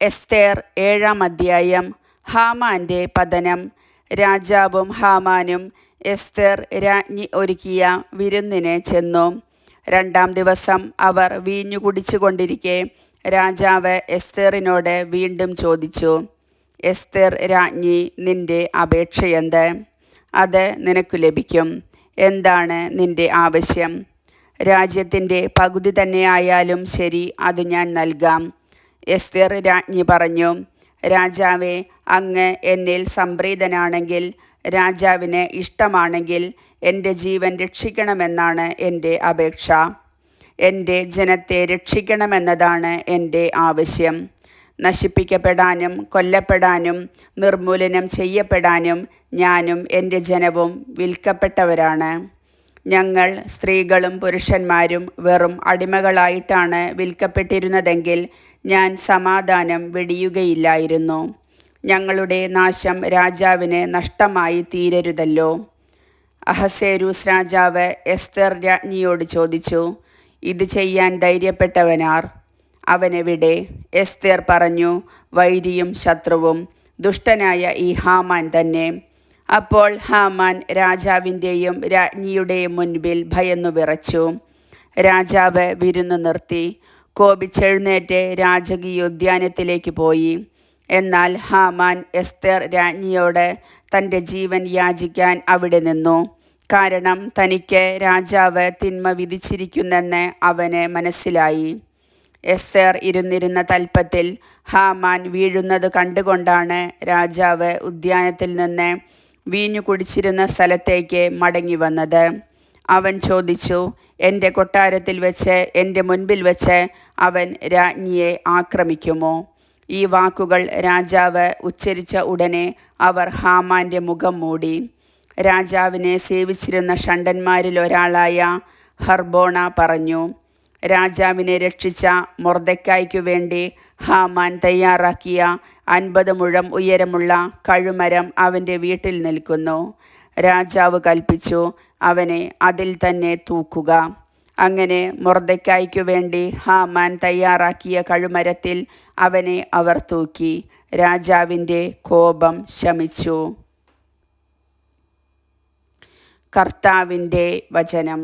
എസ്തേർ 7-ാം അധ്യായം. ഹാമാന്റെ പതനം. രാജാവും ഹാമാനും എസ്തേർ രാജ്ഞി ഒരുക്കിയ വിരുന്നിന് ചെന്നു. 2-ാം ദിവസം അവർ വീഞ്ഞു കുടിച്ചുകൊണ്ടിരിക്കെ രാജാവ് എസ്തേറിനോട് വീണ്ടും ചോദിച്ചു, എസ്തേർ രാജ്ഞി, നിന്റെ അപേക്ഷയെന്ത്? അത് നിനക്കു ലഭിക്കും. എന്താണ് നിന്റെ ആവശ്യം? രാജ്യത്തിൻ്റെ പകുതി തന്നെയായാലും ശരി, അത് ഞാൻ നൽകാം. എസ്തേർ രാജ്ഞി പറഞ്ഞു, രാജാവേ, അങ്ങ് എന്നിൽ സംപ്രീതനാണെങ്കിൽ, രാജാവിന് ഇഷ്ടമാണെങ്കിൽ എൻ്റെ ജീവൻ രക്ഷിക്കണമെന്നാണ് എൻ്റെ അപേക്ഷ. എൻ്റെ ജനത്തെ രക്ഷിക്കണമെന്നതാണ് എൻ്റെ ആവശ്യം. നശിപ്പിക്കപ്പെടാനും കൊല്ലപ്പെടാനും നിർമൂലനം ചെയ്യപ്പെടാനും ഞാനും എൻ്റെ ജനവും വിൽക്കപ്പെട്ടവരാണ്. ഞങ്ങൾ സ്ത്രീകളും പുരുഷന്മാരും വെറും അടിമകളായിട്ടാണ് വിൽക്കപ്പെട്ടിരുന്നതെങ്കിൽ ഞാൻ സമാധാനം വെടിയുകയില്ലായിരുന്നു. ഞങ്ങളുടെ നാശം രാജാവിന് നഷ്ടമായി തീരരുതല്ലോ. അഹസ്വേരോസ് രാജാവ് എസ്തേർ രാജ്ഞിയോട് ചോദിച്ചു, ഇത് ചെയ്യാൻ ധൈര്യപ്പെട്ടവനാർ? അവനെവിടെ? എസ്തേർ പറഞ്ഞു, വൈരിയും ശത്രുവും ദുഷ്ടനായ ഈ ഹാമാൻ തന്നെ. അപ്പോൾ ഹാമാൻ രാജാവിൻ്റെയും രാജ്ഞിയുടെയും മുൻപിൽ ഭയന്നു വിറച്ചു. രാജാവ് വിരുന്നു നിർത്തി കോപിച്ചെഴുന്നേറ്റ് രാജകീയോദ്യാനത്തിലേക്ക് പോയി. എന്നാൽ ഹാമാൻ എസ്തേർ രാജ്ഞിയോട് തൻ്റെ ജീവൻ യാചിക്കാൻ അവിടെ നിന്നു. കാരണം തനിക്ക് രാജാവ് തിന്മ വിധിച്ചിരിക്കുന്നെന്ന് അവന് മനസ്സിലായി. എസ്തേർ ഇരുന്നിരുന്ന തൽപ്പത്തിൽ ഹാമാൻ വീഴുന്നത് കണ്ടുകൊണ്ടാണ് രാജാവ് ഉദ്യാനത്തിൽ നിന്ന് വീഞ്ഞു കുടിച്ചിരുന്ന സ്ഥലത്തേക്ക് മടങ്ങി വന്നത്. അവൻ ചോദിച്ചു, എൻ്റെ കൊട്ടാരത്തിൽ വെച്ച്, എൻ്റെ മുൻപിൽ വെച്ച് അവൻ രാജ്ഞിയെ ആക്രമിക്കുമോ? ഈ വാക്കുകൾ രാജാവ് ഉച്ചരിച്ച ഉടനെ അവർ ഹാമാൻ്റെ മുഖം മൂടി. രാജാവിനെ സേവിച്ചിരുന്ന ഷണ്ഡന്മാരിൽ ഒരാളായ ഹർബോണ പറഞ്ഞു, രാജാവിനെ രക്ഷിച്ച മൊർദെഖായിക്കു വേണ്ടി ഹാമാൻ തയ്യാറാക്കിയ 50 മുഴം ഉയരമുള്ള കഴുമരം അവൻ്റെ വീട്ടിൽ നിൽക്കുന്നു. രാജാവ് കൽപ്പിച്ചു, അവനെ അതിൽ തന്നെ തൂക്കുക. അങ്ങനെ മൊർദെഖായിക്കു വേണ്ടി ഹാമാൻ തയ്യാറാക്കിയ കഴുമരത്തിൽ അവനെ അവർ തൂക്കി. രാജാവിൻ്റെ കോപം ശമിച്ചു. കർത്താവിൻ്റെ വചനം.